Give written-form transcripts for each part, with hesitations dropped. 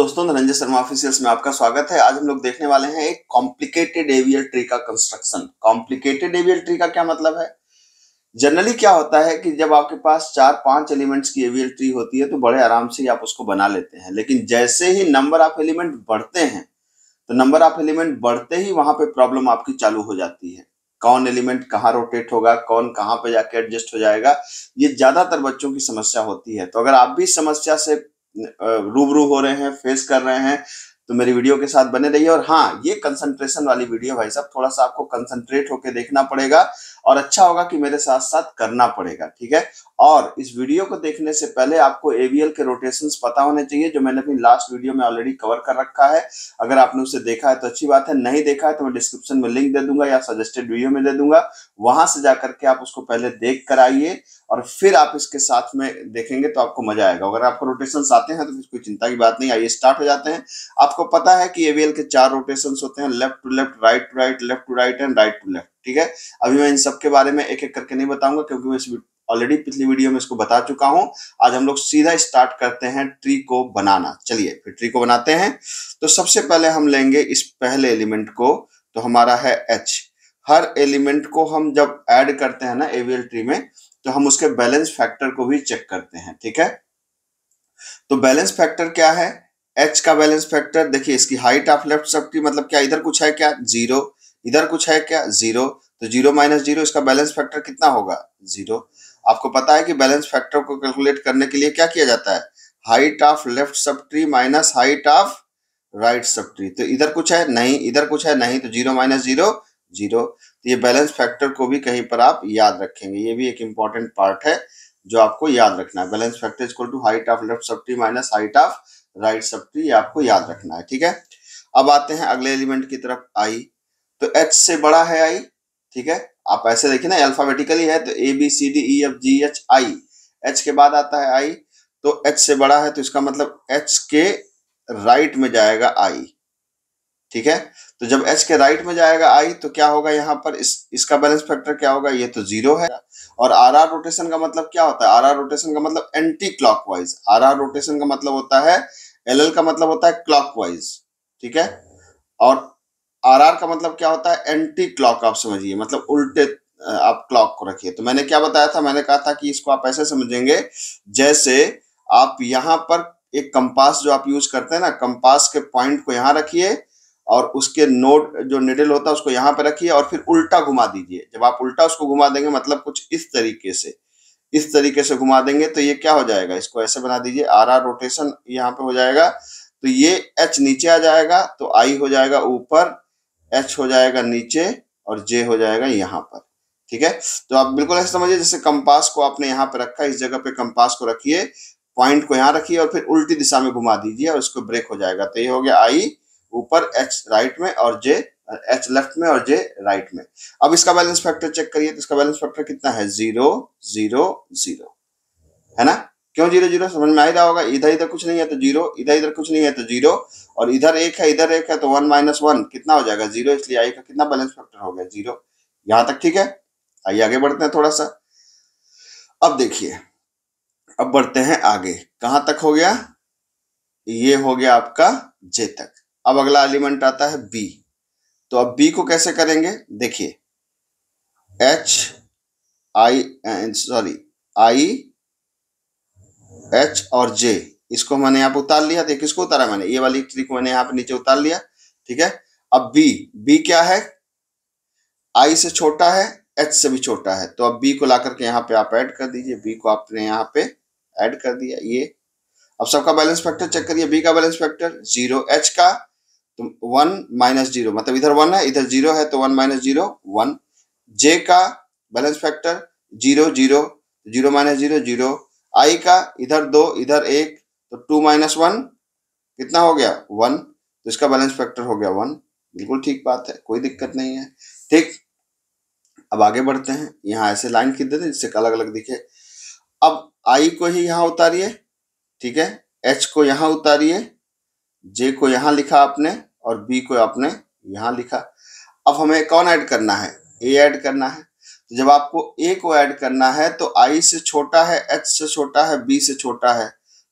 दोस्तों, धनंजय शर्मा ऑफिशियल्स में आपका स्वागत है। आज हम लोग देखने वाले हैं एक कॉम्प्लिकेटेड एवियल ट्री का कंस्ट्रक्शन। कॉम्प्लिकेटेड एवियल ट्री का क्या मतलब है? जनरली क्या होता है कि जब आपके पास 4-5 एलिमेंट्स की एवियल ट्री होती है तो बड़े आराम से ही आप उसको बना लेते हैं, लेकिन जैसे ही नंबर ऑफ एलिमेंट बढ़ते हैं तो नंबर ऑफ एलिमेंट बढ़ते ही वहां पे प्रॉब्लम आपकी चालू हो जाती है। कौन एलिमेंट कहाँ रोटेट होगा, कौन कहाँ पे जाके एडजस्ट हो जाएगा, ये ज्यादातर बच्चों की समस्या होती है। तो अगर आप भी इस समस्या से रूबरू हो रहे हैं, फेस कर रहे हैं, तो मेरी वीडियो के साथ बने रहिए। और हाँ, ये कंसंट्रेशन वाली वीडियो भाई साहब, थोड़ा सा आपको कंसंट्रेट होकर देखना पड़ेगा और अच्छा होगा कि मेरे साथ साथ करना पड़ेगा, ठीक है। और इस वीडियो को देखने से पहले आपको एवीएल के रोटेशंस पता होने चाहिए, जो मैंने अपनी लास्ट वीडियो में ऑलरेडी कवर कर रखा है। अगर आपने उसे देखा है तो अच्छी बात है, नहीं देखा है तो मैं डिस्क्रिप्शन में लिंक दे दूंगा या सजेस्टेड वीडियो में दे दूंगा, वहां से जाकर के आप उसको पहले देख कर आइए और फिर आप इसके साथ में देखेंगे तो आपको मजा आएगा। अगर आपको रोटेशंस आते हैं तो फिर कोई चिंता की बात नहीं। आइए स्टार्ट हो जाते हैं। आपको पता है कि एवीएल के 4 रोटेशंस होते हैं, left to left, right to right, left to right and right to left, ठीक है। अभी मैं इन सब के बारे में एक एक करके नहीं बताऊंगा क्योंकि मैं ऑलरेडी पिछली वीडियो में इसको बता चुका हूं। आज हम लोग सीधा स्टार्ट करते हैं ट्री को बनाना। चलिए फिर ट्री को बनाते हैं। तो सबसे पहले हम लेंगे इस पहले एलिमेंट को, तो हमारा है एच। हर एलिमेंट को हम जब ऐड करते हैं ना एवीएल ट्री में, तो हम उसके बैलेंस फैक्टर को भी चेक करते हैं, ठीक है। तो बैलेंस फैक्टर क्या है? एच का बैलेंस फैक्टर देखिए, इसकी height of left sub tree मतलब क्या, इधर कुछ है क्या? 0, इधर कुछ है क्या? 0, तो 0 माइनस 0, इसका बैलेंस फैक्टर कितना होगा? 0। आपको पता है कि बैलेंस फैक्टर को कैलकुलेट करने के लिए क्या किया जाता है? Height of left subtree minus height of right sub tree. तो इधर कुछ है नहीं, इधर कुछ है नहीं, तो 0 माइनस 0 0। तो ये बैलेंस फैक्टर को भी कहीं पर आप याद रखेंगे, ये भी एक इंपॉर्टेंट पार्ट है जो आपको याद रखना है। Balance factor equal to height of left subtree minus height of right subtree, ये आपको याद रखना है, ठीक है। अब आते हैं अगले एलिमेंट की तरफ, आई। तो एच से बड़ा है आई, ठीक है। आप ऐसे देखिए ना, अल्फाबेटिकली है तो A B C D E F G H I, H के बाद आता है आई। तो एच से बड़ा है तो इसका मतलब एच के राइट में जाएगा आई, ठीक है। तो जब एच के राइट में जाएगा आई तो क्या होगा यहाँ पर, इसका बैलेंस फैक्टर क्या होगा? ये तो 0 है। और आर आर रोटेशन का मतलब क्या होता है? आर आर रोटेशन का मतलब anticlockwise. R R rotation का मतलब होता है, एल एल का मतलब होता है क्लॉकवाइज, ठीक है। और आर आर का मतलब क्या होता है? Anti clock. आप समझिए, मतलब उल्टे आप क्लॉक को रखिए। तो मैंने क्या बताया था? मैंने कहा था कि इसको आप ऐसे समझेंगे जैसे आप यहाँ पर एक कंपास जो आप यूज करते हैं ना, कंपास के पॉइंट को यहाँ रखिए और उसके नोड जो निडल होता है उसको यहाँ पे रखिए और फिर उल्टा घुमा दीजिए। जब आप उल्टा उसको घुमा देंगे, मतलब कुछ इस तरीके से घुमा देंगे तो ये क्या हो जाएगा? इसको ऐसे बना दीजिए, आर आर रोटेशन यहाँ पे हो जाएगा। तो ये एच नीचे आ जाएगा तो आई हो जाएगा ऊपर, एच हो जाएगा नीचे और जे हो जाएगा यहाँ पर, ठीक है। तो आप बिल्कुल ऐसे समझिए जैसे कंपास को आपने यहाँ पे रखा, इस जगह पे कंपास को रखिए, पॉइंट को यहाँ रखिए और फिर उल्टी दिशा में घुमा दीजिए और इसको ब्रेक हो जाएगा। तो ये हो गया आई ऊपर, एच राइट में और जे, एच लेफ्ट में और जे राइट में। अब इसका बैलेंस फैक्टर चेक करिए, तो इसका बैलेंस फैक्टर कितना है? 0 0 0, है ना। क्यों 0 0? समझ में आ ही रहा होगा। इधर इधर कुछ नहीं है तो 0, इधर इधर कुछ नहीं है तो 0, और इधर एक है इधर एक है तो 1 माइनस 1 कितना हो जाएगा? 0। इसलिए आई का कितना बैलेंस फैक्टर हो गया? 0। यहां तक ठीक है। आइए आगे बढ़ते हैं थोड़ा सा। अब देखिए, अब बढ़ते हैं आगे। कहां तक हो गया? ये हो गया आपका जे तक। अब अगला एलिमेंट आता है बी। तो अब बी को कैसे करेंगे? देखिए, H I sorry I H और जे, इसको मैंने यहाँ पे उतार लिया। देखिए किसको उतारा मैंने? ये वाली ट्री को मैंने यहाँ पे नीचे उतार लिया, ठीक है। अब बी क्या है? आई से छोटा है, एच से भी छोटा है। तो अब बी को ला करके यहाँ पे आप ऐड कर दीजिए। बी को आपने यहाँ पे ऐड कर दिया, ये। अब सबका बैलेंस फैक्टर चेक करिए। बी का बैलेंस फैक्टर 0, एच का तो 1 माइनस 0, मतलब इधर 1 है इधर 0 है तो 1 माइनस 0 1। जे का बैलेंस फैक्टर 0 0, 0 माइनस 0 0। आई का इधर 2 इधर 1 तो 2 माइनस 1 कितना हो गया? 1। तो इसका बैलेंस फैक्टर हो गया 1। बिल्कुल ठीक बात है, कोई दिक्कत नहीं है, ठीक। अब आगे बढ़ते हैं। यहाँ ऐसे लाइन खींच देते जिससे अलग अलग दिखे। अब आई को ही यहाँ उतारिए, ठीक है। एच को यहाँ उतारिए, जे को यहाँ लिखा आपने और बी को आपने यहाँ लिखा। अब हमें कौन ऐड करना है? ए ऐड करना है। तो जब आपको ए को ऐड करना है तो आई से छोटा है, एच से छोटा है, बी से छोटा है,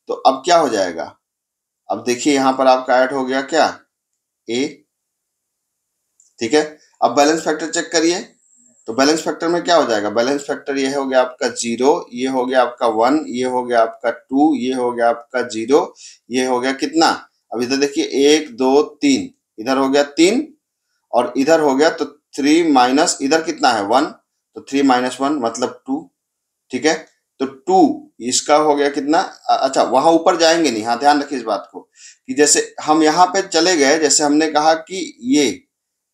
तो अब क्या हो जाएगा? अब देखिए यहाँ पर आपका ऐड हो गया क्या, ए, ठीक है। अब बैलेंस फैक्टर चेक करिए, तो बैलेंस फैक्टर में क्या हो जाएगा, बैलेंस फैक्टर ये हो गया आपका 0, ये हो गया आपका 1, ये हो गया आपका 2, ये हो गया आपका 0, ये हो गया कितना, अब इधर देखिए 1 2 3, इधर हो गया 3 और इधर हो गया, तो 3 माइनस इधर कितना है 1, तो 3 माइनस 1 मतलब 2, ठीक है। तो 2 इसका हो गया कितना, अच्छा वहां ऊपर जाएंगे नहीं, हाँ ध्यान रखिए इस बात को कि जैसे हम यहाँ पे चले गए, जैसे हमने कहा कि ये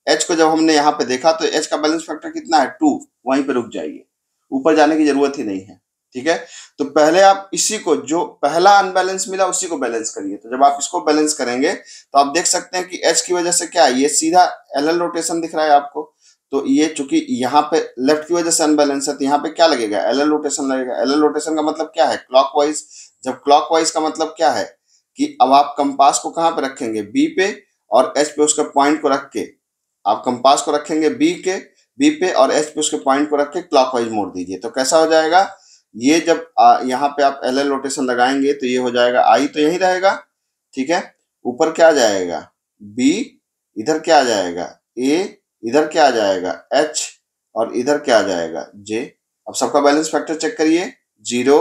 एच को जब हमने यहाँ पे देखा तो एच का बैलेंस फैक्टर कितना है 2, वहीं पे रुक जाइए, ऊपर जाने की जरूरत ही नहीं है, ठीक है। तो पहले आप इसी को, जो पहला अनबैलेंस मिला उसी को बैलेंस करिए। तो जब आप इसको बैलेंस करेंगे तो आप देख सकते हैं कि एच की वजह से क्या है, ये सीधा एल रोटेशन दिख रहा है आपको, तो ये चूंकि यहाँ पे लेफ्ट की वजह से अनबैलेंस है तो यहाँ पे क्या लगेगा, एल रोटेशन लगेगा। एल रोटेशन का मतलब क्या है, क्लॉकवाइज। जब क्लॉकवाइज का मतलब क्या है कि अब आप कंपास को कहाँ पे रखेंगे, बी पे, और एच पे उसका पॉइंट को रख के, आप कंपास को रखेंगे बी पे और एच पे उसके पॉइंट को रख के क्लॉकवाइज मोड़ दीजिए, तो कैसा हो जाएगा, ये जब यहाँ पे आप एल रोटेशन लगाएंगे तो ये हो जाएगा आई, तो यही रहेगा, ठीक है। ऊपर क्या आ जाएगा बी, इधर क्या आ जाएगा ए, इधर क्या आ जाएगा एच, और इधर क्या आ जाएगा जे। अब सबका बैलेंस फैक्टर चेक करिए, 0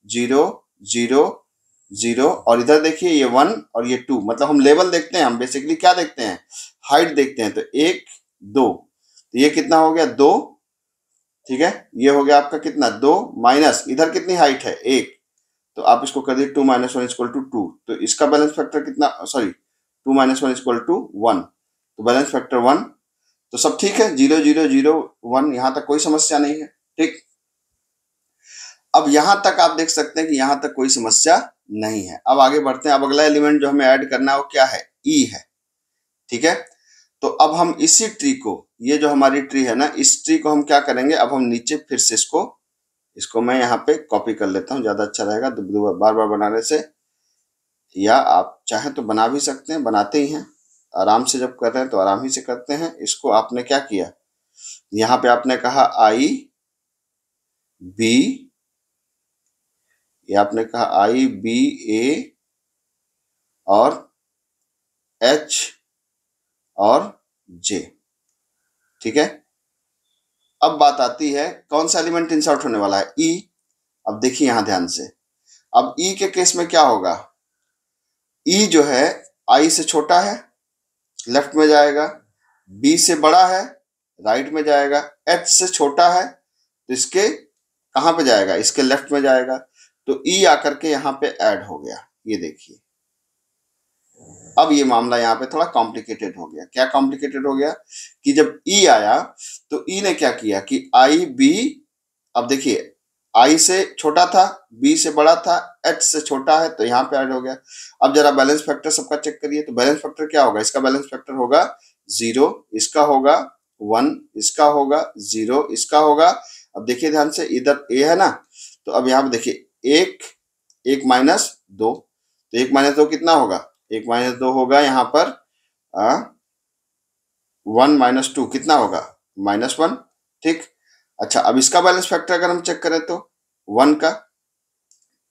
0 0 0, और इधर देखिए ये 1 और ये 2, मतलब हम लेवल देखते हैं, हम बेसिकली क्या देखते हैं, हाइट देखते हैं। तो 1 2, तो ये कितना हो गया 2, ठीक है। ये हो गया आपका कितना 2 माइनस इधर कितनी हाइट है 1, तो आप इसको कर दिए 2 माइनस 1 इक्वल टू 2, तो इसका बैलेंस फैक्टर कितना, सॉरी 2 माइनस 1 इक्वल टू 1, तो बैलेंस फैक्टर 1। तो सब ठीक है, 0 0 0 1, यहां तक कोई समस्या नहीं है, ठीक। अब यहां तक आप देख सकते हैं कि यहां तक कोई समस्या नहीं है। अब आगे बढ़ते हैं, अब अगला एलिमेंट जो हमें ऐड करना है वो क्या है, ई है, ठीक है। तो अब हम इसी ट्री को, ये जो हमारी ट्री है ना, इस ट्री को हम क्या करेंगे, अब हम नीचे फिर से इसको मैं यहाँ पे कॉपी कर लेता हूँ, ज्यादा अच्छा रहेगा बार बार बनाने से, या आप चाहें तो बना भी सकते हैं, बनाते ही हैं आराम से, जब कर रहे हैं तो आराम ही से करते हैं। इसको आपने क्या किया, यहाँ पे आपने कहा आई बी, ये आपने कहा आई बी ए और एच और जे, ठीक है। अब बात आती है कौन सा एलिमेंट इंसर्ट होने वाला है, ई। अब देखिए यहां ध्यान से, अब ई के केस में क्या होगा, ई जो है आई से छोटा है, लेफ्ट में जाएगा, बी से बड़ा है, राइट में जाएगा, एच से छोटा है तो इसके कहां पे जाएगा, इसके लेफ्ट में जाएगा, तो ई आकर के यहां पे ऐड हो गया, ये देखिए। अब ये मामला यहाँ पे थोड़ा कॉम्प्लिकेटेड हो गया, क्या कॉम्प्लिकेटेड हो गया कि जब ई आया तो ई ने क्या किया कि आई बी, अब देखिए आई से छोटा था, बी से बड़ा था, एच से छोटा है, तो यहाँ पे ऐड हो गया। अब जरा बैलेंस फैक्टर सबका चेक करिए, तो बैलेंस फैक्टर क्या होगा, इसका बैलेंस फैक्टर होगा 0, इसका होगा 1, इसका होगा 0, इसका होगा, अब देखिए ध्यान से इधर ए है ना, तो अब यहाँ पे देखिए 1 माइनस 2, तो 1 माइनस 2 कितना होगा, 1 माइनस 2 होगा यहाँ पर 1 माइनस 2 कितना होगा -1, ठीक। अच्छा अब इसका बैलेंस फैक्टर अगर हम चेक करें तो 1 का,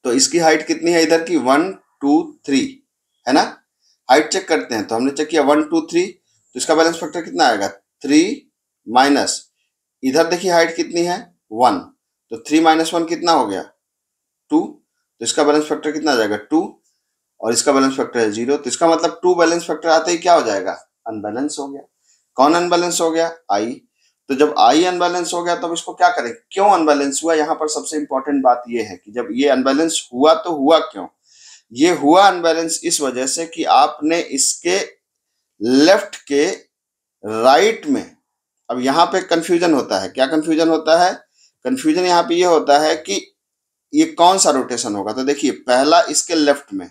तो इसकी हाइट कितनी है इधर की 1 2 3 है ना, हाइट चेक करते हैं, तो हमने चेक किया 1 2 3, तो इसका बैलेंस फैक्टर कितना आएगा 3 माइनस, इधर देखिए हाइट कितनी है 1, तो 3 माइनस 1 कितना हो गया 2, तो इसका बैलेंस फैक्टर कितना आ जाएगा 2, और इसका बैलेंस फैक्टर है 0, तो इसका मतलब 2 बैलेंस फैक्टर आते ही क्या हो जाएगा, अनबैलेंस हो गया। कौन अनबैलेंस हो गया, आई। तो जब आई अनबैलेंस हो गया तब इसको क्या करें, क्यों अनबैलेंस हुआ, यहाँ पर सबसे इंपॉर्टेंट बात यह है कि जब ये अनबैलेंस हुआ तो हुआ क्यों, ये हुआ अनबैलेंस इस वजह से कि आपने इसके लेफ्ट के राइट में, अब यहाँ पे कंफ्यूजन होता है, क्या कंफ्यूजन होता है, कंफ्यूजन यहाँ पे ये होता है कि ये कौन सा रोटेशन होगा, तो देखिए पहला इसके लेफ्ट में,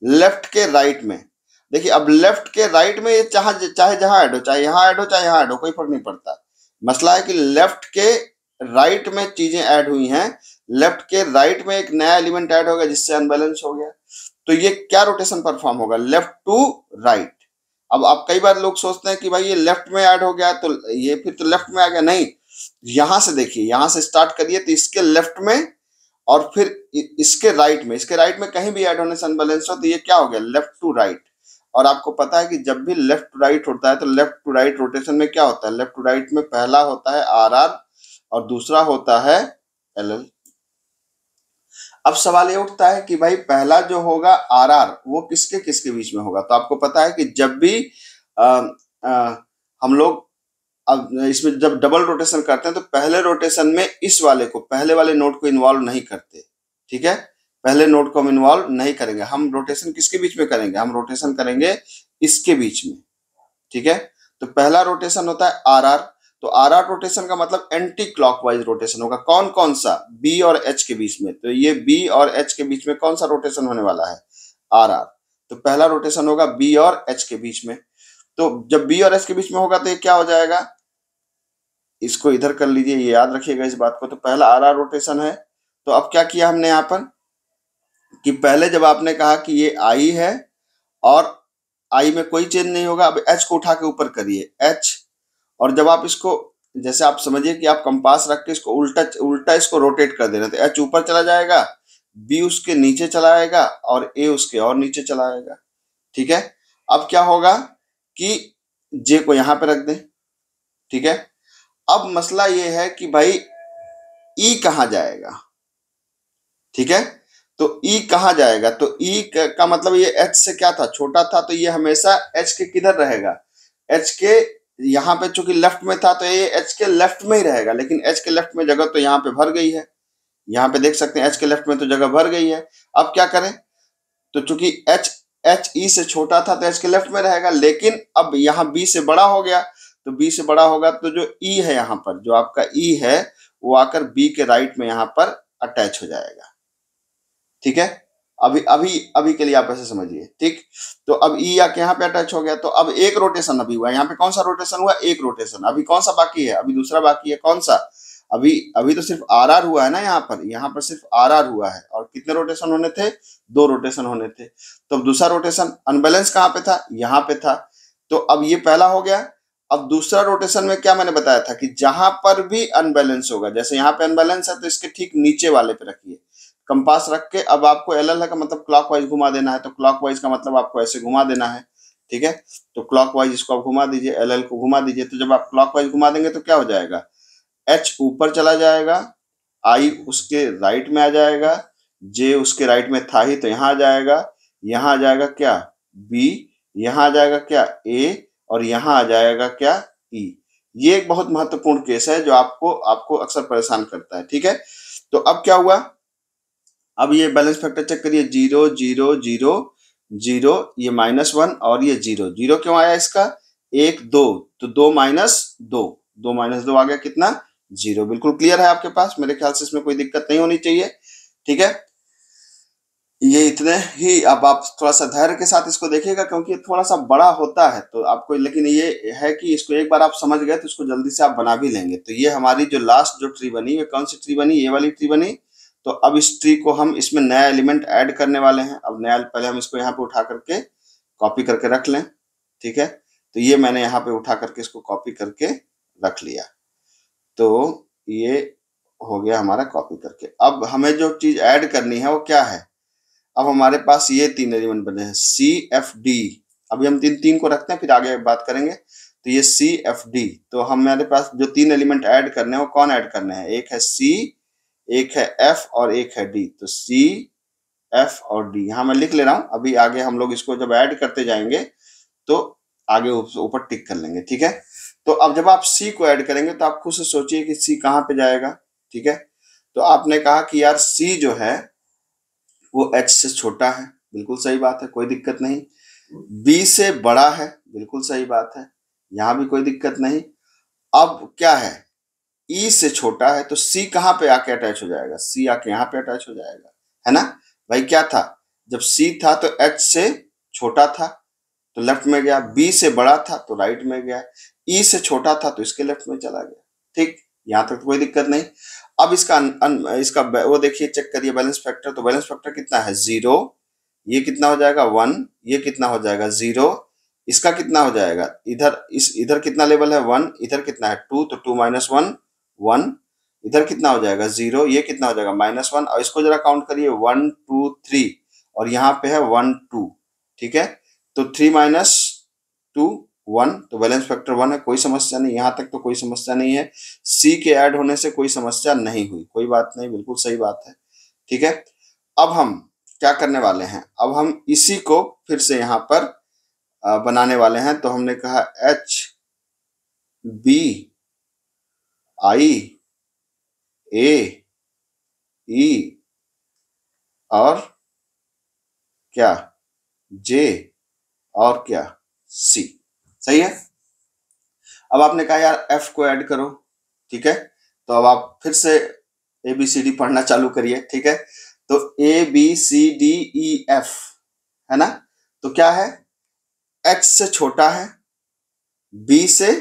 लेफ्ट के राइट में, देखिए अब लेफ्ट के राइट में ये चाहे जहां ऐड हो, चाहे यहां ऐड हो चाहे यहां ऐड हो, कोई फर्क नहीं पड़ता। मसला है कि लेफ्ट के राइट में चीजें ऐड हुई हैं, लेफ्ट के राइट में एक नया एलिमेंट ऐड हो गया जिससे अनबैलेंस हो गया, तो ये क्या रोटेशन परफॉर्म होगा, लेफ्ट टू राइट। अब आप कई बार लोग सोचते हैं कि भाई ये लेफ्ट में ऐड हो गया तो ये फिर तो लेफ्ट में आ गया, नहीं, यहां से देखिए, यहां से स्टार्ट करिए तो इसके लेफ्ट में और फिर इसके राइट में कहीं भी ऐड होने से अनबैलेंस हो तो ये क्या हो गया, लेफ्ट टू राइट। और आपको पता है कि जब भी लेफ्ट टू राइट होता है तो लेफ्ट टू राइट रोटेशन में क्या होता है, लेफ्ट टू राइट में पहला होता है आर और दूसरा होता है एल। अब सवाल ये उठता है कि भाई पहला जो होगा आर वो किसके किसके बीच में होगा। तो आपको पता है कि जब भी आ, आ, हम लोग अब इसमें जब डबल रोटेशन करते हैं तो पहले रोटेशन में इस वाले को, पहले वाले नोड को इन्वॉल्व नहीं करते, ठीक है। पहले नोड को हम इन्वॉल्व नहीं करेंगे, हम रोटेशन किसके बीच में करेंगे, हम रोटेशन करेंगे इसके बीच में, ठीक है। तो पहला रोटेशन होता है आर तो आर रोटेशन का मतलब एंटी क्लॉकवाइज रोटेशन होगा। कौन कौन सा, बी और एच के बीच में। तो ये बी और एच के बीच में कौन सा रोटेशन होने वाला है, आर तो पहला रोटेशन होगा बी और एच के बीच में। तो जब बी और एच के बीच में होगा तो ये क्या हो जाएगा, इसको इधर कर लीजिए, ये याद रखिएगा इस बात को। तो पहला आर रोटेशन है। तो अब क्या किया हमने यहाँ पर कि पहले जब आपने कहा कि ये आई है और आई में कोई चेंज नहीं होगा, अब एच को उठा के ऊपर करिए एच, और जब आप इसको, जैसे आप समझिए कि आप कंपास रख के इसको उल्टा उल्टा इसको रोटेट कर देना, तो एच ऊपर चला जाएगा, बी उसके नीचे चला आएगा और ए उसके और नीचे चला आएगा, ठीक है। अब क्या होगा कि जे को यहां पे रख दें, ठीक है। अब मसला ये है कि भाई ई कहां जाएगा, ठीक है। तो ई कहां जाएगा, तो ई का मतलब ये एच से क्या था, छोटा था, तो ये हमेशा एच के किधर रहेगा, एच के यहाँ पे चूंकि लेफ्ट में था तो ये एच के लेफ्ट में ही रहेगा। लेकिन एच के लेफ्ट में जगह तो यहाँ पे भर गई है, यहाँ पे देख सकते हैं एच के लेफ्ट में तो जगह भर गई है। अब क्या करें, तो चूंकि एच एच ई से छोटा था तो एच के लेफ्ट में रहेगा, लेकिन अब यहाँ बी से बड़ा हो गया, तो बी से बड़ा होगा तो जो ई है यहाँ पर, जो आपका ई है वो आकर बी के राइट में यहाँ पर अटैच हो जाएगा, ठीक है। अभी अभी अभी के लिए आप ऐसे समझिए, ठीक। तो अब ई आके यहाँ पे अटैच हो गया, तो अब एक रोटेशन अभी हुआ, यहाँ पे कौन सा रोटेशन हुआ, एक रोटेशन। अभी कौन सा बाकी है, अभी दूसरा बाकी है, कौन सा, अभी अभी तो सिर्फ आर हुआ है ना, यहाँ पर सिर्फ आर हुआ है, और कितने रोटेशन होने थे, दो रोटेशन होने थे। तो दूसरा रोटेशन अनबैलेंस कहाँ पे था, यहाँ पे था। तो अब ये पहला हो गया। अब दूसरा रोटेशन में क्या मैंने बताया था कि जहां पर भी अनबैलेंस होगा, जैसे यहाँ पे अनबैलेंस है तो इसके ठीक नीचे वाले पे रखिए कंपास रख के। अब आपको एल एल का मतलब क्लॉकवाइज घुमा देना है, तो क्लॉकवाइज का मतलब आपको ऐसे घुमा देना है, ठीक है। तो क्लॉकवाइज इसको आप घुमा दीजिए, एल एल को घुमा दीजिए। तो जब आप क्लॉकवाइज घुमा देंगे तो क्या हो जाएगा, एच ऊपर चला जाएगा, आई उसके राइट में आ जाएगा, जे उसके राइट में था ही तो यहाँ आ जाएगा, यहाँ आ जाएगा क्या बी, यहाँ आ जाएगा क्या ए, और यहाँ आ जाएगा क्या ई। ये एक बहुत महत्वपूर्ण केस है जो आपको आपको अक्सर परेशान करता है, ठीक है। तो अब क्या हुआ, अब ये बैलेंस फैक्टर चेक करिए, 0 0 0 0, ये -1 और ये 0 0 क्यों आया इसका, 1 2, तो 2 - 2 आ गया कितना, 0। बिल्कुल क्लियर है आपके पास, मेरे ख्याल से इसमें कोई दिक्कत नहीं होनी चाहिए, ठीक है। ये इतने ही। अब आप थोड़ा सा धैर्य के साथ इसको देखिएगा क्योंकि ये थोड़ा सा बड़ा होता है तो आपको, लेकिन ये है कि इसको एक बार आप समझ गए तो इसको जल्दी से आप बना भी लेंगे। तो ये हमारी जो लास्ट जो ट्री बनी, ये कौन सी ट्री बनी, ये वाली ट्री बनी। तो अब इस ट्री को हम इसमें नया एलिमेंट ऐड करने वाले हैं। अब नया, पहले हम इसको यहाँ पे उठा करके कॉपी करके रख लें, ठीक है। तो ये मैंने यहाँ पे उठा करके इसको कॉपी करके रख लिया, तो ये हो गया हमारा कॉपी करके। अब हमें जो चीज ऐड करनी है वो क्या है, अब हमारे पास ये तीन एलिमेंट बने हैं सी एफ डी। अभी हम तीन को रखते हैं फिर आगे बात करेंगे। तो ये सी एफ डी, तो हमारे पास जो तीन एलिमेंट ऐड करने हैं वो कौन ऐड करने हैं, एक है सी, एक है एफ और एक है डी। तो सी एफ और डी यहाँ मैं लिख ले रहा हूँ। अभी आगे हम लोग इसको जब ऐड करते जाएंगे तो आगे ऊपर टिक कर लेंगे, ठीक है। तो अब जब आप सी को ऐड करेंगे तो आप खुद से सोचिए कि सी कहाँ पे जाएगा, ठीक है। तो आपने कहा कि यार सी जो है वो एच से छोटा है, बिल्कुल सही बात है, कोई दिक्कत नहीं। बी से बड़ा है, बिल्कुल सही बात है, यहां भी कोई दिक्कत नहीं। अब क्या है, ई से छोटा है तो सी कहां पे आके अटैच हो जाएगा, सी आके यहाँ पे अटैच हो जाएगा, है ना भाई। क्या था, जब सी था तो एच से छोटा था तो लेफ्ट में गया, बी से बड़ा था तो राइट में गया, ई से छोटा था तो इसके लेफ्ट में चला गया, ठीक। यहां तक तो कोई दिक्कत नहीं। अब इसका वो देखिए, चेक करिए बैलेंस फैक्टर। तो बैलेंस फैक्टर कितना है, 0, ये कितना हो जाएगा 1, ये कितना हो जाएगा 0, इसका कितना हो जाएगा, इधर कितना लेवल है 1, इधर कितना है 2, तो 2 - 1 1, इधर कितना हो जाएगा 0, ये कितना हो जाएगा -1, और इसको जरा काउंट करिए 1 2 3, और यहाँ पे है 1 2, ठीक है। तो 3 - 2 1, तो बैलेंस फैक्टर 1 है, कोई समस्या नहीं, यहाँ तक तो कोई समस्या नहीं है। सी के ऐड होने से कोई समस्या नहीं हुई, कोई बात नहीं, बिल्कुल सही बात है, ठीक है। अब हम क्या करने वाले हैं, अब हम इसी को फिर से यहाँ पर बनाने वाले हैं। तो हमने कहा H B I A E और क्या J और क्या C, सही है। अब आपने कहा यार F को ऐड करो, ठीक है। तो अब आप फिर से ABCD पढ़ना चालू करिए, ठीक है। तो ABCDEF है ना, तो क्या है, H से छोटा है, B से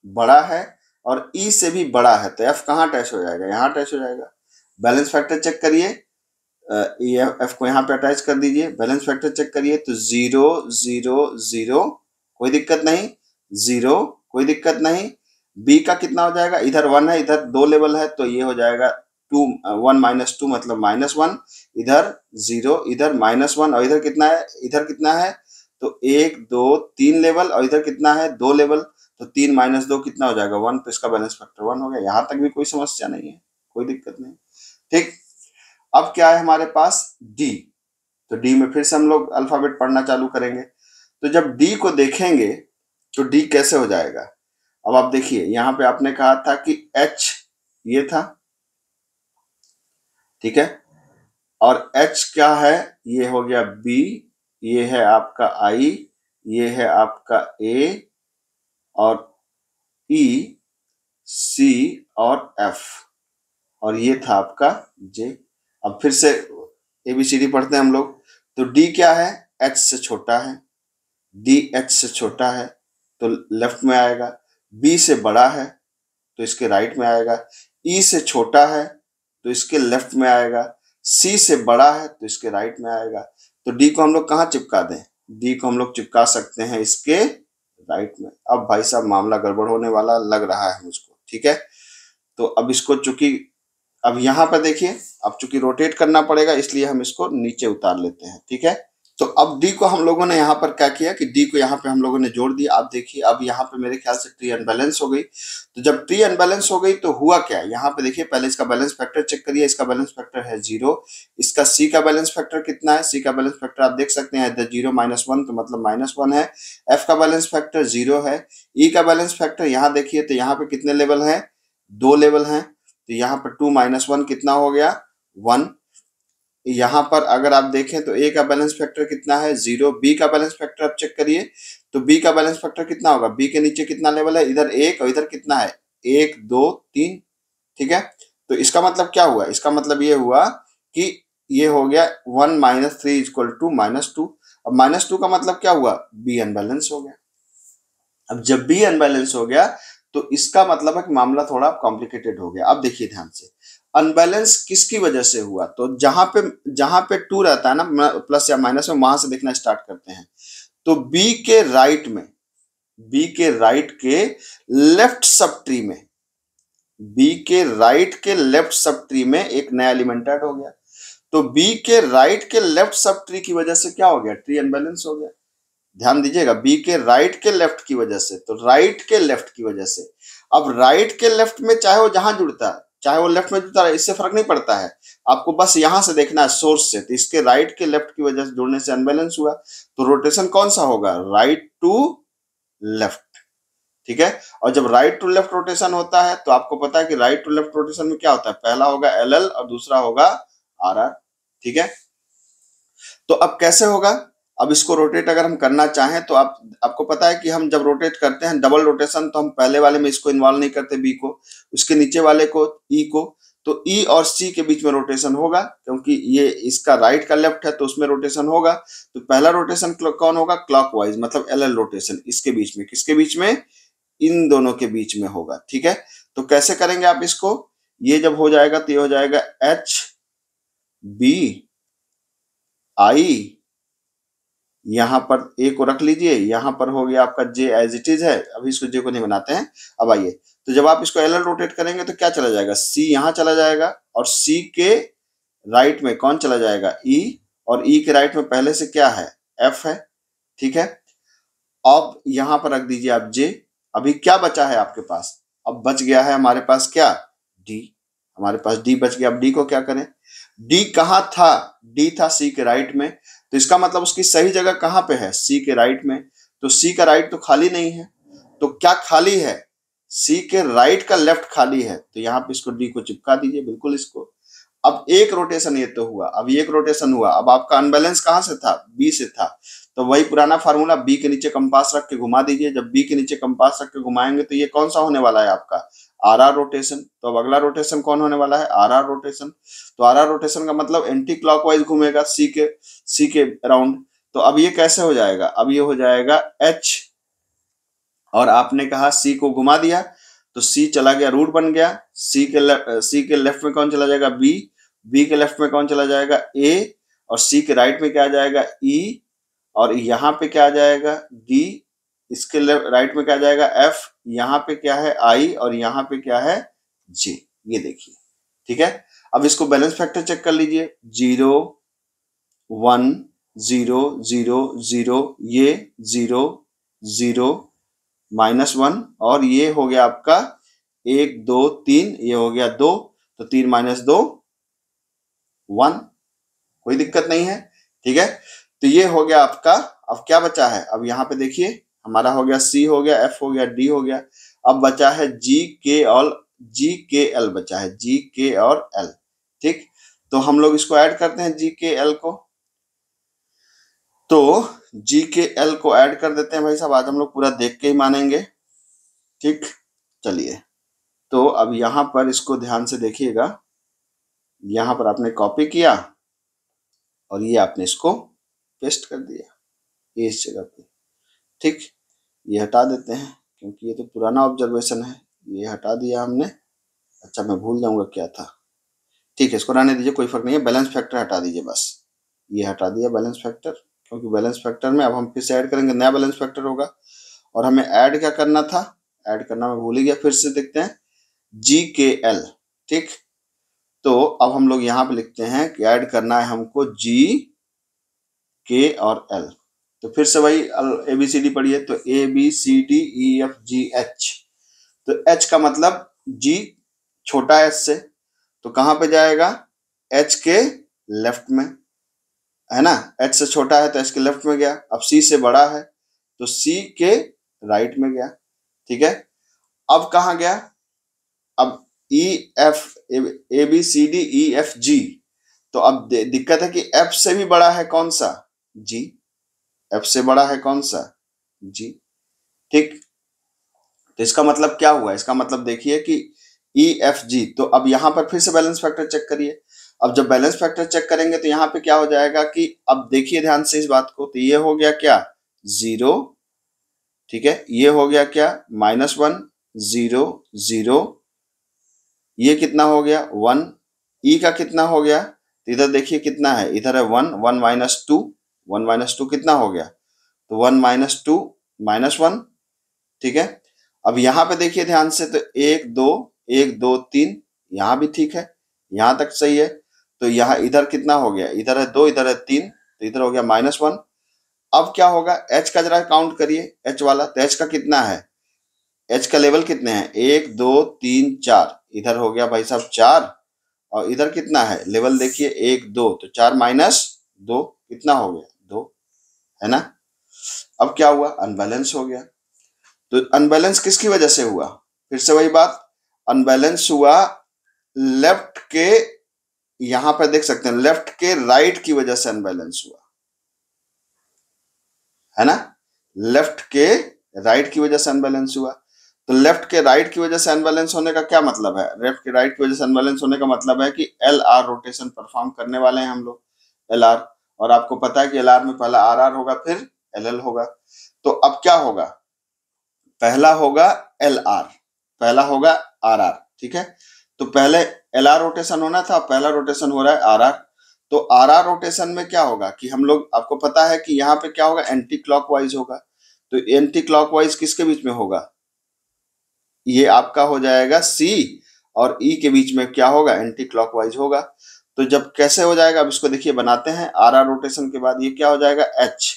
बड़ा है और E से भी बड़ा है, तो F कहाँ अटैच हो जाएगा, यहाँ अटैच हो जाएगा। बैलेंस फैक्टर चेक करिए, F को यहाँ पे अटैच कर दीजिए, बैलेंस फैक्टर चेक करिए तो 0 0 0, कोई दिक्कत नहीं, 0 कोई दिक्कत नहीं। B का कितना हो जाएगा, इधर 1 है, इधर 2 लेवल है, तो ये हो जाएगा 1 - 2 मतलब -1, इधर 0, इधर -1, और इधर कितना है, इधर कितना है, तो 1 2 3 लेवल, और इधर कितना है 2 लेवल, तो 3 - 2 कितना हो जाएगा 1, तो इसका बैलेंस फैक्टर 1 हो गया। यहाँ तक भी कोई समस्या नहीं है, कोई दिक्कत नहीं, ठीक। अब क्या है हमारे पास D, तो D में फिर से हम लोग अल्फाबेट पढ़ना चालू करेंगे। तो जब D को देखेंगे तो D कैसे हो जाएगा, अब आप देखिए यहाँ पे आपने कहा था कि H ये था, ठीक है, और H क्या है, ये हो गया B, ये है आपका I, ये है आपका A और E, C और F, और ये था आपका J। अब फिर से ABCD पढ़ते हैं हम लोग। तो D क्या है, H से छोटा है, D H से छोटा है तो लेफ्ट में आएगा, B से बड़ा है तो इसके राइट में आएगा, E से छोटा है तो इसके लेफ्ट में आएगा, C से बड़ा है तो इसके राइट में आएगा। तो D को हम लोग कहाँ चिपका दें, D को हम लोग चिपका सकते हैं इसके राइट में। अब भाई साहब मामला गड़बड़ होने वाला लग रहा है मुझको, ठीक है। तो अब इसको चूंकि अब यहाँ पर देखिए, अब चूंकि रोटेट करना पड़ेगा इसलिए हम इसको नीचे उतार लेते हैं, ठीक है। तो अब D को हम लोगों ने यहाँ पर क्या किया कि D को यहाँ पे हम लोगों ने जोड़ दिया। आप देखिए अब यहाँ पे मेरे ख्याल से ट्री अनबैलेंस हो गई। तो जब ट्री अनबैलेंस हो गई तो हुआ क्या, यहाँ पे देखिए पहले इसका बैलेंस फैक्टर चेक करिए, इसका बैलेंस फैक्टर है 0, इसका C का बैलेंस फैक्टर कितना है, C का बैलेंस फैक्टर आप देख सकते हैं 0 - 1 तो मतलब -1 है, F का बैलेंस फैक्टर 0 है, E का बैलेंस फैक्टर यहाँ देखिए तो यहाँ पे कितने लेवल है, 2 लेवल हैं, तो यहाँ पर 2 - 1 कितना हो गया 1। यहाँ पर अगर आप देखें तो A का बैलेंस फैक्टर कितना है 0, B का बैलेंस फैक्टर आप चेक करिए तो B का बैलेंस फैक्टर कितना होगा, B के नीचे कितना लेवल है, इधर 1 और इधर कितना है 1 2 3, ठीक है। तो इसका मतलब क्या हुआ, इसका मतलब ये हुआ कि ये हो गया 1 - 3 = -2। अब -2 का मतलब क्या हुआ, B अनबैलेंस हो गया। अब जब B अनबैलेंस हो गया तो इसका मतलब है कि मामला थोड़ा कॉम्प्लिकेटेड हो गया। अब देखिए ध्यान से, अनबैलेंस किसकी वजह से हुआ, तो जहां पे 2 रहता है ना प्लस या माइनस में, वहां से देखना स्टार्ट करते हैं। तो B के राइट में, B के राइट के लेफ्ट सब ट्री में, B के राइट के लेफ्ट सब ट्री में एक नया एलिमेंट ऐड हो गया। तो B के राइट के लेफ्ट सब ट्री की वजह से क्या हो गया, ट्री अनबैलेंस हो गया। ध्यान दीजिएगा, बी के राइट के लेफ्ट की वजह से, तो राइट के लेफ्ट की वजह से। अब राइट के लेफ्ट में चाहे वो जहां जुड़ता है, चाहे वो लेफ्ट में जुड़ता है, इससे फर्क नहीं पड़ता है, आपको बस यहां से देखना है सोर्स से। तो इसके राइट के लेफ्ट की वजह से जुड़ने से अनबैलेंस हुआ, तो रोटेशन कौन सा होगा, राइट टू लेफ्ट, ठीक है। और जब राइट टू लेफ्ट रोटेशन होता है तो आपको पता है कि राइट टू लेफ्ट रोटेशन में क्या होता है, पहला होगा LL और दूसरा होगा RR, ठीक है। तो अब कैसे होगा, अब इसको रोटेट अगर हम करना चाहें तो आपको पता है कि हम जब रोटेट करते हैं डबल रोटेशन, तो हम पहले वाले में इसको इन्वॉल्व नहीं करते बी को, उसके नीचे वाले को ई को, तो ई और सी के बीच में रोटेशन होगा, क्योंकि ये इसका राइट का लेफ्ट है तो उसमें रोटेशन होगा। तो पहला रोटेशन कौन होगा, क्लॉकवाइज, मतलब LL रोटेशन, इसके बीच में, किसके बीच में, इन दोनों के बीच में होगा, ठीक है। तो कैसे करेंगे आप इसको, ये जब हो जाएगा तो ये हो जाएगा HBI, यहाँ पर ए को रख लीजिए, यहाँ पर हो गया आपका जे एज इट इज है, अभी इसको जे को नहीं बनाते हैं। अब आइए, तो जब आप इसको एल रोटेट करेंगे तो क्या चला जाएगा, सी यहाँ चला जाएगा और सी के राइट में कौन चला जाएगा, ई, और ई के राइट में पहले से क्या है, एफ है। ठीक है, अब यहां पर रख दीजिए आप जे। अभी क्या बचा है आपके पास, अब बच गया है हमारे पास क्या, डी। हमारे पास डी बच गया। अब डी को क्या करें, डी कहां था, डी था सी के राइट में, तो इसका मतलब उसकी सही जगह कहां पे है, सी के राइट में। तो सी का राइट तो खाली नहीं है, तो क्या खाली है, सी के राइट का लेफ्ट खाली है, तो यहाँ पे इसको डी को चिपका दीजिए बिल्कुल इसको। अब एक रोटेशन ये तो हुआ, अब एक रोटेशन हुआ, अब आपका अनबैलेंस कहां से था, बी से था, तो वही पुराना फार्मूला, बी के नीचे कंपास रख के घुमा दीजिए। जब बी के नीचे कंपास रख के घुमाएंगे तो ये कौन सा होने वाला है आपका, आर आर रोटेशन। तो अब अगला रोटेशन कौन होने वाला है, आर आर रोटेशन। तो आर आर रोटेशन का मतलब एंटी क्लॉकवाइज घूमेगा सी के अराउंड। तो अब ये कैसे हो जाएगा, अब ये हो जाएगा एच, और आपने कहा सी को घुमा दिया तो सी चला गया, रूट बन गया। सी के लेफ्ट में कौन चला जाएगा, बी, बी के लेफ्ट में कौन चला जाएगा, ए, और सी के राइट में क्या आ जाएगा, ई, और यहाँ पे क्या आ जाएगा, डी, इसके राइट में क्या आ जाएगा, एफ, यहाँ पे क्या है, आई, और यहाँ पे क्या है, जे। ये देखिए, ठीक है। अब इसको बैलेंस फैक्टर चेक कर लीजिए, 0 1 0 0 0, ये 0 0 -1, और ये हो गया आपका 1 2 3, ये हो गया 2, तो 3 - 2 1, कोई दिक्कत नहीं है। ठीक है, तो ये हो गया आपका। अब क्या बचा है, अब यहाँ पे देखिए हमारा हो गया सी, हो गया एफ, हो गया डी, हो गया। अब बचा है जी के एल बचा है, जी के और एल। ठीक, तो हम लोग इसको ऐड करते हैं जी के एल को, तो जी के एल को ऐड कर देते हैं भाई साहब। आज हम लोग पूरा देख के ही मानेंगे। ठीक, चलिए, तो अब यहाँ पर इसको ध्यान से देखिएगा, यहाँ पर आपने कॉपी किया और ये आपने इसको पेस्ट कर दिया इस जगह पे। ठीक, ये हटा देते हैं क्योंकि ये तो पुराना ऑब्जर्वेशन है, ये हटा दिया हमने। अच्छा, मैं भूल जाऊंगा क्या था। ठीक है, इसको रहने दीजिए, कोई फर्क नहीं है। बैलेंस फैक्टर हटा दीजिए बस, ये हटा दिया बैलेंस फैक्टर, क्योंकि बैलेंस फैक्टर में अब हम फिर से ऐड करेंगे, नया बैलेंस फैक्टर होगा। और हमें ऐड क्या करना था, ऐड करना मैं भूल ही गया, फिर से देखते हैं, जी के एल। ठीक, तो अब हम लोग यहाँ पे लिखते हैं कि ऐड करना है हमको जी के और एल। तो फिर से वही ABCD पढ़िए, तो ABCDEFGH। तो H का मतलब G छोटा है H से, तो कहां पे जाएगा, H के लेफ्ट में, है ना। H से छोटा है तो H के लेफ्ट में गया। अब C से बड़ा है तो C के राइट में गया। ठीक है, अब कहां गया, अब ABCDEFG। तो अब दिक्कत है कि F से भी बड़ा है कौन सा, G। F से बड़ा है कौन सा, G। ठीक, तो इसका मतलब क्या हुआ, इसका मतलब देखिए कि EFG। तो अब यहां पर फिर से बैलेंस फैक्टर चेक करिए। अब जब बैलेंस फैक्टर चेक करेंगे तो यहाँ पे क्या हो जाएगा कि, अब देखिए ध्यान से इस बात को, तो ये हो गया क्या, 0। ठीक है, ये हो गया क्या, -1 0 0, ये कितना हो गया 1, ई का कितना हो गया, तो इधर देखिए कितना है, इधर है 1 1 -2, 1 -2 कितना हो गया, तो 1 -2 -1। ठीक है, अब यहाँ पे देखिए ध्यान से, तो 1 2 1 2 3, यहाँ भी ठीक है, यहाँ तक सही है। तो यहाँ इधर कितना हो गया, इधर है 2, इधर है 3, तो इधर हो गया -1। अब क्या होगा, H का जरा काउंट करिए, H वाला, तो H का कितना है, H का लेवल कितने हैं, 1 2 3 4, इधर हो गया भाई साहब 4, और इधर कितना है लेवल देखिए 1 2, तो 4 -2 कितना हो गया, 2, है ना। अब क्या हुआ, अनबैलेंस हो गया। तो अनबैलेंस किसकी वजह से हुआ, फिर से वही बात, अनबैलेंस हुआ लेफ्ट के, यहां पर देख सकते हैं लेफ्ट के राइट की वजह से अनबैलेंस हुआ, है ना। लेफ्ट के राइट की वजह से अनबैलेंस हुआ। तो लेफ्ट के राइट की वजह से अनबैलेंस होने का क्या मतलब है, लेफ्ट के राइट की वजह से अनबैलेंस होने का मतलब है कि LR रोटेशन परफॉर्म करने वाले हैं हम लोग, LR। और आपको पता है कि LR में पहला RR होगा फिर LL होगा। तो अब क्या होगा, पहला होगा LR, पहला होगा RR। ठीक है, तो पहले LR रोटेशन होना था, पहला रोटेशन हो रहा है RR। तो RR रोटेशन में क्या होगा कि हम लोग, आपको पता है कि यहाँ पे क्या होगा, एंटी क्लॉकवाइज होगा। तो एंटी क्लॉकवाइज किसके बीच में होगा, ये आपका हो जाएगा सी, और ई के बीच में क्या होगा, एंटी क्लॉकवाइज होगा। तो जब कैसे हो जाएगा, अब इसको देखिए बनाते हैं। आर आर रोटेशन के बाद ये क्या हो जाएगा, एच,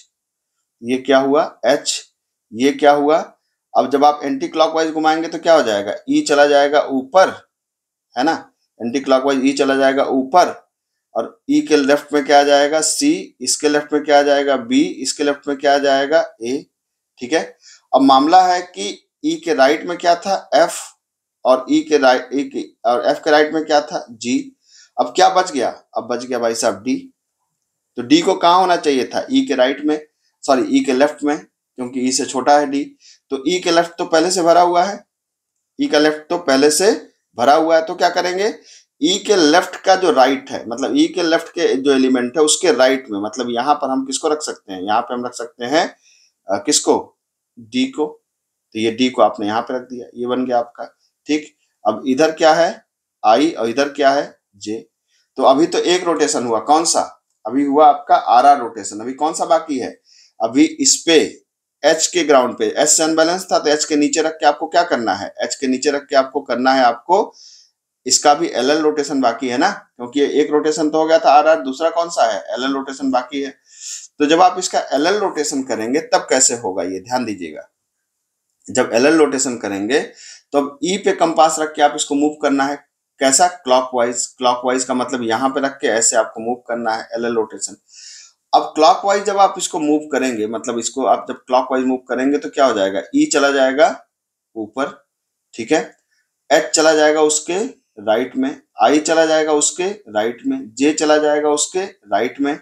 ये क्या हुआ एच, ये क्या हुआ। अब जब आप एंटी क्लॉकवाइज घुमाएंगे तो क्या हो जाएगा, ई चला जाएगा ऊपर, है ना, एंटी क्लॉकवाइज ई चला जाएगा ऊपर, और ई के लेफ्ट में क्या आ जाएगा, सी, इसके लेफ्ट में क्या आ जाएगा, बी, इसके लेफ्ट में क्या आ जाएगा, ए। ठीक है। अब मामला है कि ई के राइट में क्या था, एफ, और ई के राइट, ई के और एफ के राइट में क्या था, जी। अब क्या बच गया, अब बच गया भाई साहब डी। तो डी को कहाँ होना चाहिए था, ई के राइट में, सॉरी ई के लेफ्ट में, क्योंकि ई से छोटा है डी। तो ई के लेफ्ट तो पहले से भरा हुआ है, ई का लेफ्ट तो पहले से भरा हुआ है, तो क्या करेंगे, ई के लेफ्ट का जो राइट है, मतलब ई के लेफ्ट के जो एलिमेंट है उसके राइट में, मतलब यहाँ पर हम किसको रख सकते हैं, यहाँ पे हम रख सकते हैं किसको, डी को। तो ये डी को आपने यहाँ पे रख दिया, ये बन गया आपका। ठीक। अब इधर क्या है, आई, और इधर क्या है, जे। तो अभी तो एक रोटेशन हुआ, कौन सा, अभी हुआ आपका आर आर रोटेशन। अभी कौन सा बाकी है, अभी इस पे एच के ग्राउंड पे, एच से अनबैलेंस था, तो एच के नीचे रख के आपको क्या करना है, एच के नीचे रख के आपको करना है, आपको इसका भी एल एल रोटेशन बाकी है ना, क्योंकि एक रोटेशन तो हो गया था आर आर, दूसरा कौन सा है, एल एल रोटेशन बाकी है। तो जब आप इसका एल एल रोटेशन करेंगे तब कैसे होगा, ये ध्यान दीजिएगा। जब एल एल रोटेशन करेंगे तो अब ई पे कंपास रख के आप इसको मूव करना है, कैसा, क्लॉकवाइज। क्लॉकवाइज का मतलब यहाँ पे रख के ऐसे आपको मूव करना है, एल एल रोटेशन। अब क्लॉकवाइज जब आप इसको मूव करेंगे, मतलब इसको आप जब क्लॉकवाइज मूव करेंगे तो क्या हो जाएगा, ई चला जाएगा ऊपर, ठीक है, एच चला जाएगा उसके राइट में, आई चला जाएगा उसके राइट में, जे चला जाएगा उसके राइट में।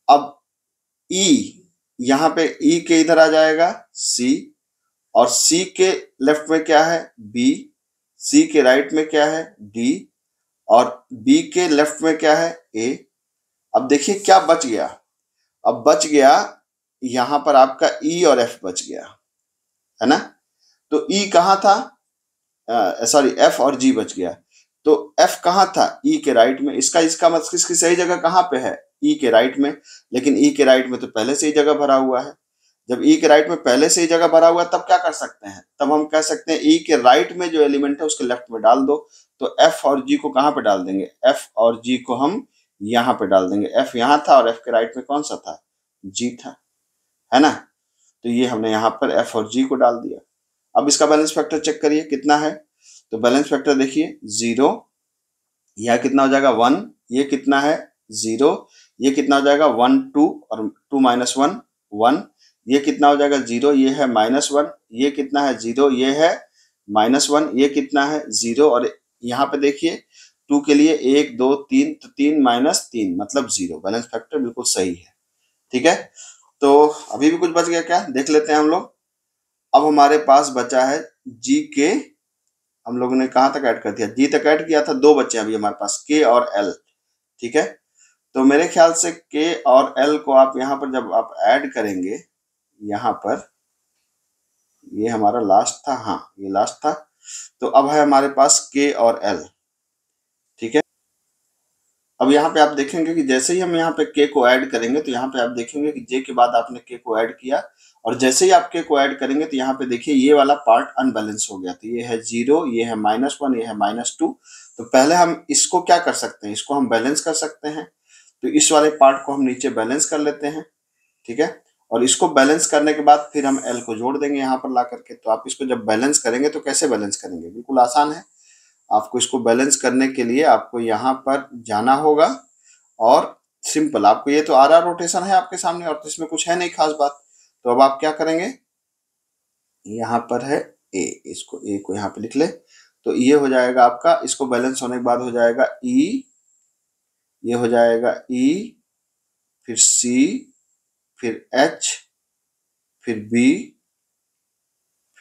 अब ई, यहाँ पे ई के इधर आ जाएगा सी, और सी के लेफ्ट में क्या है, बी, सी के राइट में क्या है, डी, और बी के लेफ्ट में क्या है, ए। अब देखिए क्या बच गया, अब बच गया यहां पर आपका ई और एफ बच गया, है ना। तो ई कहां था, सॉरी एफ और जी बच गया। तो एफ कहां था, ई के राइट में, इसका मतलब इसकी सही जगह कहां पे है, ई के राइट में। लेकिन ई के राइट में तो पहले से ही जगह भरा हुआ है। जब ई के राइट में पहले से ही जगह भरा हुआ है तब क्या कर सकते हैं, तब हम कह सकते हैं ई के राइट में जो एलिमेंट है उसके लेफ्ट में डाल दो। तो एफ और जी को कहां पे डाल देंगे, एफ और जी को हम यहाँ पे डाल देंगे। एफ यहाँ था और एफ के राइट में कौन सा था, जी था, है ना। तो ये हमने यहाँ पर एफ और जी को डाल दिया। अब इसका बैलेंस फैक्टर चेक करिए कितना है। तो बैलेंस फैक्टर देखिए 0, यह कितना हो जाएगा 1, ये कितना है 0, ये कितना हो जाएगा 1 2, और 2 माइनस 1 1, ये कितना हो जाएगा 0, ये है -1, ये कितना है 0, ये है -1, ये कितना है 0, और यहाँ पे देखिए 2 के लिए 1 2 3, तो 3 माइनस 3 मतलब 0। बैलेंस फैक्टर बिल्कुल सही है। ठीक है। तो अभी भी कुछ बच गया क्या, देख लेते हैं हम लोग। अब हमारे पास बचा है जी के, हम लोगों ने कहाँ तक ऐड कर दिया, जी तक ऐड किया था, दो बच्चे अभी हमारे पास, के और एल। ठीक है। तो मेरे ख्याल से के और एल को आप यहाँ पर जब आप ऐड करेंगे, यहाँ पर ये हमारा लास्ट था, हाँ ये लास्ट था। तो अब है हमारे पास के और एल। ठीक है। अब यहाँ पे आप देखेंगे कि जैसे ही हम यहाँ पे के को ऐड करेंगे तो यहाँ पे आप देखेंगे कि जे के बाद आपने के को ऐड किया, और जैसे ही आप के को ऐड करेंगे तो यहाँ पे देखिए ये वाला पार्ट अनबैलेंस हो गया। तो ये है 0, ये है -1, ये है -2। तो पहले हम इसको क्या कर सकते हैं, इसको हम बैलेंस कर सकते हैं। तो इस वाले पार्ट को हम नीचे बैलेंस कर लेते हैं। ठीक है। और इसको बैलेंस करने के बाद फिर हम एल को जोड़ देंगे यहाँ पर ला करके। तो आप इसको जब बैलेंस करेंगे तो कैसे बैलेंस करेंगे, बिल्कुल आसान है। आपको इसको बैलेंस करने के लिए आपको यहाँ पर जाना होगा, और सिंपल आपको, ये तो आर आर रोटेशन है आपके सामने और तो इसमें कुछ है नहीं खास बात। तो अब आप क्या करेंगे, यहाँ पर है ए, इसको ए को यहाँ पे लिख ले। तो ये हो जाएगा आपका, इसको बैलेंस होने के बाद हो जाएगा ई, ये हो जाएगा ई, फिर सी, फिर एच, फिर बी,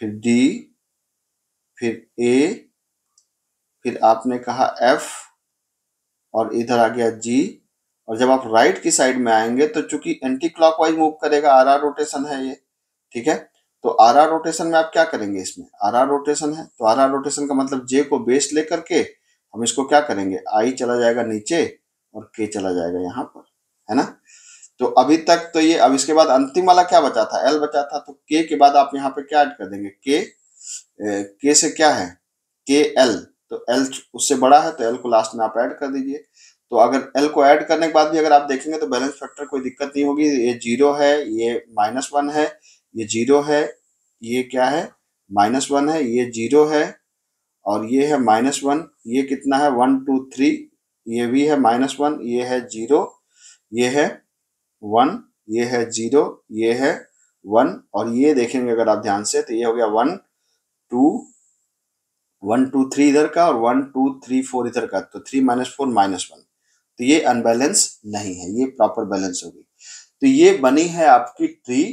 फिर डी, फिर ए, फिर आपने कहा एफ, और इधर आ गया जी। और जब आप राइट की साइड में आएंगे तो चूंकि एंटी क्लॉकवाइज मूव करेगा, आर आर रोटेशन है ये। ठीक है। तो आर आर रोटेशन में आप क्या करेंगे, इसमें आर आर रोटेशन है तो आर आर रोटेशन का मतलब जे को बेस लेकर के हम इसको क्या करेंगे, आई चला जाएगा नीचे और के चला जाएगा यहाँ पर, है ना। तो अभी तक तो ये, अब इसके बाद अंतिम वाला क्या बचा था, एल बचा था। तो के के बाद आप यहाँ पे क्या ऐड कर देंगे, के, के से क्या है, के एल, तो एल उससे बड़ा है तो एल को लास्ट में आप ऐड कर दीजिए। तो अगर एल को ऐड करने के बाद भी अगर आप देखेंगे तो बैलेंस फैक्टर कोई दिक्कत नहीं होगी। ये 0 है, ये -1 है, ये 0 है, ये क्या है -1 है, ये 0 है और ये है -1, ये कितना है 1 2 3, ये भी है -1, ये है 0, ये है 1, ये है 0, ये है 1 और ये देखेंगे अगर आप ध्यान से तो ये हो गया 1 2 1 2 3 इधर का और 1 2 3 4 इधर का, तो 3 -4 -1, तो ये अनबैलेंस नहीं है, ये प्रॉपर बैलेंस होगी। तो ये बनी है आपकी ट्री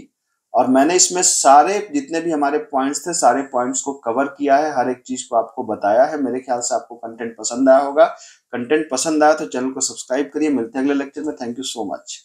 और मैंने इसमें सारे जितने भी हमारे पॉइंट्स थे सारे पॉइंट्स को कवर किया है, हर एक चीज को आपको बताया है। मेरे ख्याल से आपको कंटेंट पसंद आया होगा। कंटेंट पसंद आया तो चैनल को सब्सक्राइब करिए। मिलते हैं अगले लेक्चर में। Thank you so much.